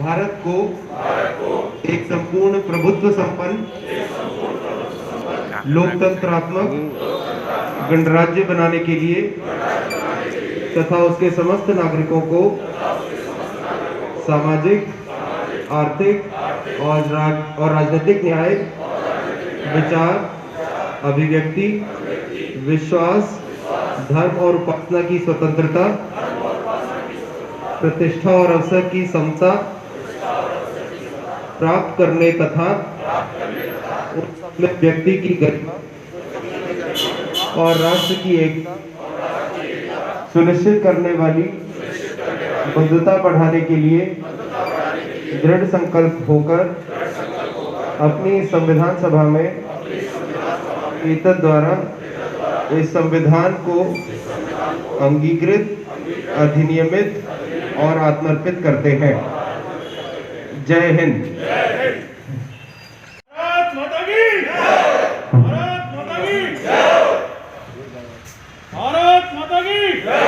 भारत को एक संपूर्ण प्रभुत्व संपन्न लोकतंत्रात्मक गणराज्य बनाने के लिए तथा उसके समस्त नागरिकों को सामाजिक, आर्थिक और राजनीतिक न्याय, विचार, अभिव्यक्ति, विश्वास, धर्म और उपासना की स्वतंत्रता, प्रतिष्ठा और अवसर की समता प्राप्त करने तथा उसमें व्यक्ति की गरिमा और राष्ट्र की एकता सुनिश्चित करने वाली बंधुता बढ़ाने के लिए दृढ़ संकल्प होकर अपनी संविधान सभा में एतद द्वारा इस संविधान को अंगीकृत, अधिनियमित और आत्मर्पित करते हैं। जय हिंद। भारत माता की जय। भारत माता की जय। भारत माता की जय।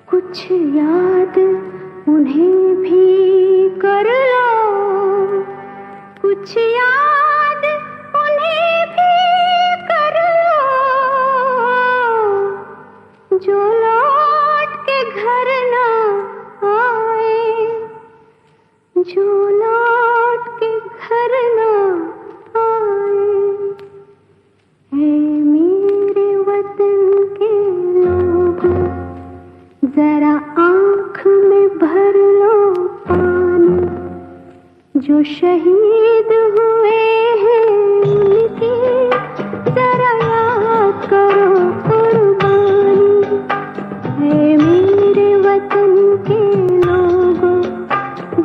कुछ याद उन्हें भी कर लो, कुछ याद उन्हें भी कर लो, जो लौट के घर ना आए, जो लौट के घर ना आए। है मेरे वतन के लोगों, जरा आँख में भर लो पानी, जो शहीद हुए हैं उनकी जरा याद करो कुर्बानी। है मेरे वतन के लोगों,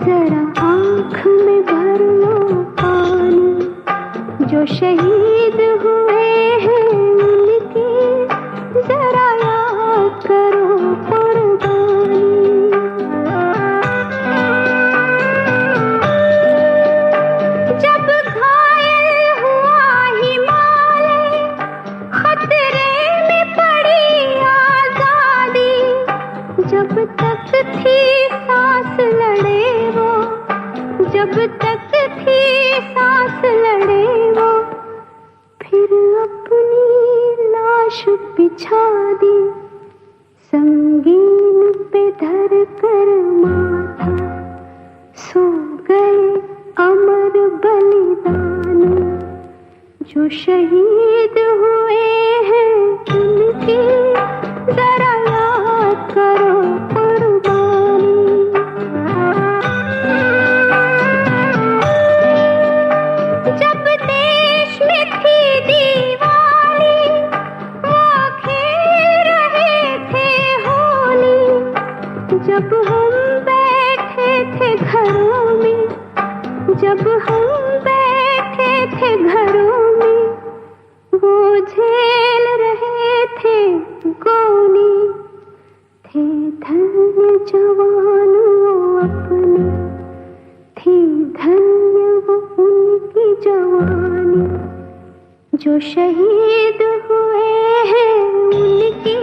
जरा आँख में भर लो पानी, जो शहीद हुए हैं उनकी जरा याद करो। जब तक थी सांस लड़े वो, जब तक थी सांस लड़े वो, फिर अपनी लाश बिछा दी, संगीन पे धर कर माथा, सो गए अमर बलिदानी, जो शहीद हुए हैं उनकी जरा याद करो कुर्बानी। जब देश में थी दिवाली, वो खेल रहे थे होली, जब हम बैठे थे घरों में, जब हम बैठे थे घरों में, वो झेल रहे थे गोली, थे धन्य जवान वो अपने, थी धन्य वो उनकी जवानी, जो शहीद हुए हैं उनकी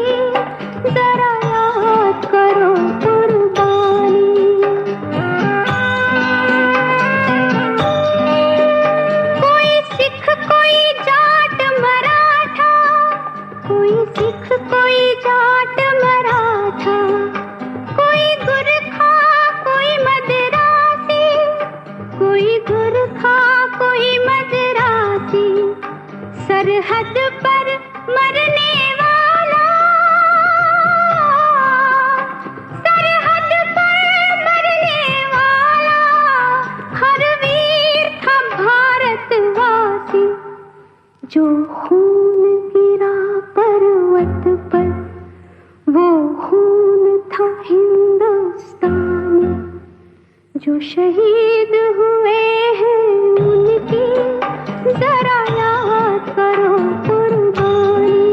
जरा याद करो कुर्बानी। कोई सिख कोई जाट मराठा, कोई सिख कोई जाट मराठा, कोई गुरखा कोई मदरासी, कोई गुरखा कोई मदरासी, सरहद पर मरने वाला, सरहद पर मरने वाला, हर वीर था भारतवासी, जो खून गिरा पर्वत पर वो खून था हिंदुस्तानी, जो शहीद हुए हैं उनकी जरा याद करो कुर्बानी।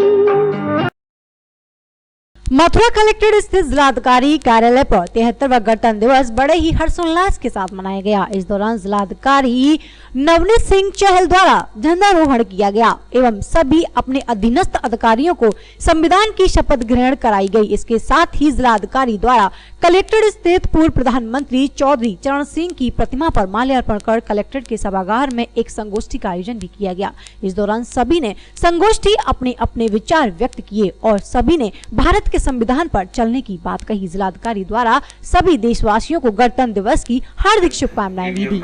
मथुरा कलेक्ट्रेट स्थित जिलाधिकारी कार्यालय पर 73वां गणतंत्र दिवस बड़े ही हर्षोल्लास के साथ मनाया गया। इस दौरान जिलाधिकारी नवनीत सिंह चहल द्वारा झंडारोहण किया गया एवं सभी अपने अधीनस्थ अधिकारियों को संविधान की शपथ ग्रहण कराई गई। इसके साथ ही जिलाधिकारी द्वारा कलेक्ट्रेट स्थित पूर्व प्रधानमंत्री चौधरी चरण सिंह की प्रतिमा पर माल्यार्पण कर कलेक्ट्रेट के सभागार में एक संगोष्ठी का आयोजन भी किया गया। इस दौरान सभी ने संगोष्ठी अपने अपने विचार व्यक्त किए और सभी ने भारत के संविधान पर चलने की बात कही। जिलाधिकारी द्वारा सभी देशवासियों को गणतंत्र दिवस की हार्दिक शुभकामनाएं भी दी।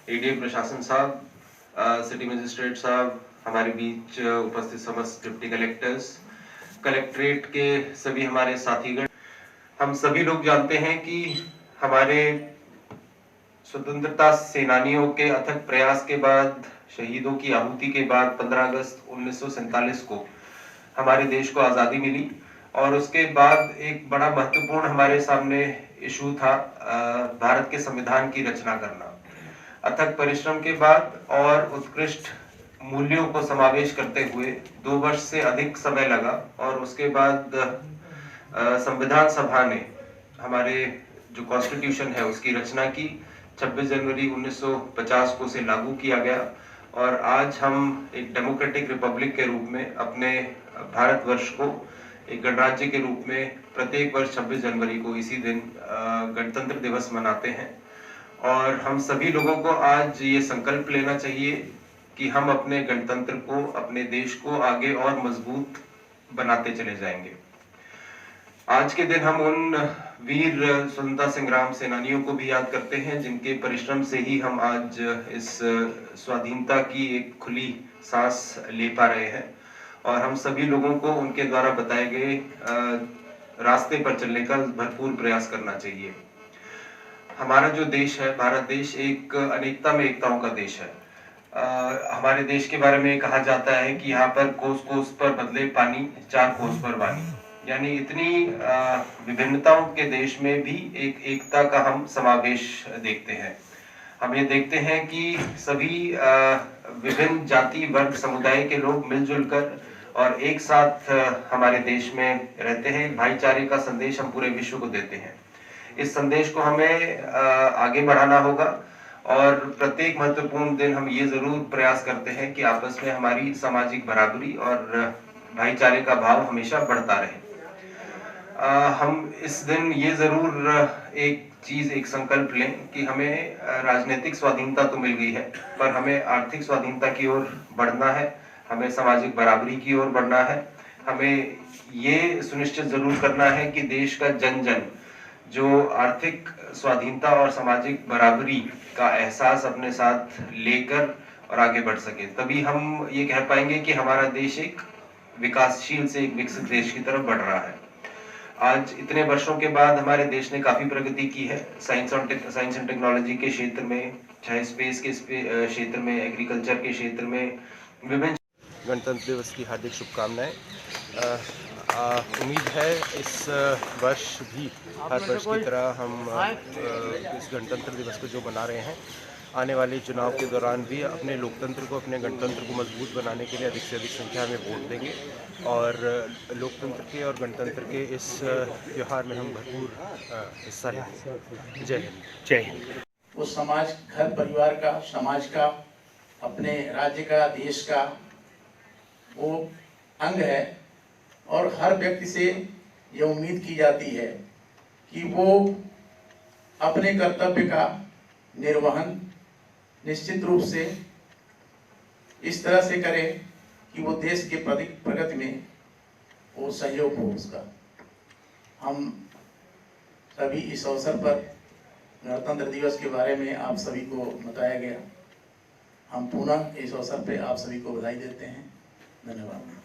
एडीएम प्रशासन साहब, सिटी मजिस्ट्रेट साहब, हमारे बीच उपस्थित समस्त डिप्टी कलेक्टर्स, कलेक्ट्रेट के सभी हमारे साथीगण, हम सभी लोग जानते हैं कि हमारे स्वतंत्रता सेनानियों के अथक प्रयास के बाद, शहीदों की आहुति के बाद 15 अगस्त 1947 को हमारे देश को आज़ादी मिली और उसके बाद एक बड़ा महत्वपूर्ण हमारे सामने इशू था भारत के संविधान की रचना करना। अथक परिश्रम के बाद और उत्कृष्ट मूल्यों को समावेश करते हुए 2 वर्ष से अधिक समय लगा और उसके बाद संविधान सभा ने हमारे जो कॉन्स्टिट्यूशन है उसकी रचना की। 26 जनवरी 1950 को उसे लागू किया गया और आज हम एक डेमोक्रेटिक रिपब्लिक के रूप में अपने भारतवर्ष को एक गणराज्य के रूप में प्रत्येक वर्ष 26 जनवरी को इसी दिन गणतंत्र दिवस मनाते हैं। और हम सभी लोगों को आज ये संकल्प लेना चाहिए कि हम अपने गणतंत्र को, अपने देश को आगे और मजबूत बनाते चले जाएंगे। आज के दिन हम उन वीर स्वतंत्रता संग्राम सेनानियों को भी याद करते हैं जिनके परिश्रम से ही हम आज इस स्वाधीनता की एक खुली सांस ले पा रहे हैं और हम सभी लोगों को उनके द्वारा बताए गए रास्ते पर चलने का भरपूर प्रयास करना चाहिए। हमारा जो देश है, भारत देश, एक अनेकता में एकताओं का देश है। हमारे देश के बारे में कहा जाता है कि यहाँ पर कोस कोस पर बदले पानी, 4 कोस पर वानी, यानी इतनी विभिन्नताओं के देश में भी एक एकता का हम समावेश देखते हैं। हम ये देखते हैं कि सभी विभिन्न जाति वर्ग समुदाय के लोग मिलजुल कर और एक साथ हमारे देश में रहते हैं। भाईचारे का संदेश हम पूरे विश्व को देते हैं। इस संदेश को हमें आगे बढ़ाना होगा और प्रत्येक महत्वपूर्ण दिन हम ये जरूर प्रयास करते हैं कि आपस में हमारी सामाजिक बराबरी और भाईचारे का भाव हमेशा बढ़ता रहे। हम इस दिन ये जरूर एक संकल्प लें कि हमें राजनीतिक स्वाधीनता तो मिल गई है पर हमें आर्थिक स्वाधीनता की ओर बढ़ना है, हमें सामाजिक बराबरी की ओर बढ़ना है। हमें ये सुनिश्चित जरूर करना है कि देश का जन जन जो आर्थिक स्वाधीनता और सामाजिक बराबरी का एहसास अपने साथ लेकर और आगे बढ़ सके। तभी हम ये कह पाएंगे कि हमारा देश एक विकासशील से एक विकसित देश की तरफ बढ़ रहा है। आज इतने वर्षों के बाद हमारे देश ने काफी प्रगति की है साइंस एंड टेक्नोलॉजी के क्षेत्र में, चाहे स्पेस के क्षेत्र में, एग्रीकल्चर के क्षेत्र में, विभिन्न। गणतंत्र दिवस की हार्दिक शुभकामनाएं। उम्मीद है इस वर्ष भी हर वर्ष की तरह हम इस गणतंत्र दिवस को जो मना रहे हैं, आने वाले चुनाव के दौरान भी अपने लोकतंत्र को, अपने गणतंत्र को मजबूत बनाने के लिए अधिक से अधिक संख्या में वोट देंगे और लोकतंत्र के और गणतंत्र के इस त्यौहार में हम भरपूर हिस्सा लेंगे। जय हिंद। जय हिंद। वो समाज, घर परिवार का, समाज का, अपने राज्य का, देश का वो अंग है और हर व्यक्ति से ये उम्मीद की जाती है कि वो अपने कर्तव्य का निर्वहन निश्चित रूप से इस तरह से करे कि वो देश के प्रगति में वो सहयोग हो उसका। हम सभी इस अवसर पर गणतंत्र दिवस के बारे में आप सभी को बताया गया। हम पुनः इस अवसर पे आप सभी को बधाई देते हैं। धन्यवाद।